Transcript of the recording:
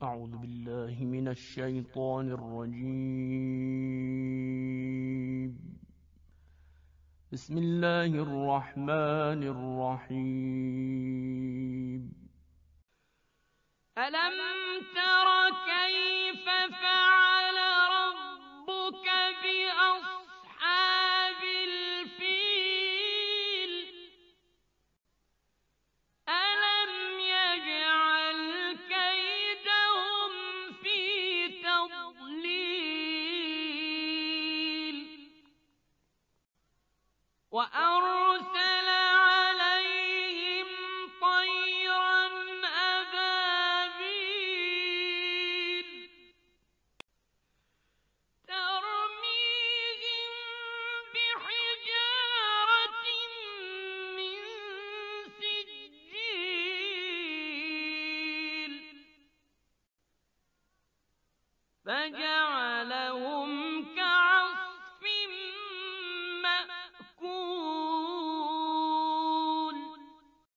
أعوذ بالله من الشيطان الرجيم. بسم الله الرحمن الرحيم. ألم تر كيف فعل ربك بأصحاب الفيل ألم يجعل كيدهم في تضليل وأرسل عليهم طيرا أبابيل ترميهم بحجارة من سجيل فجعلهم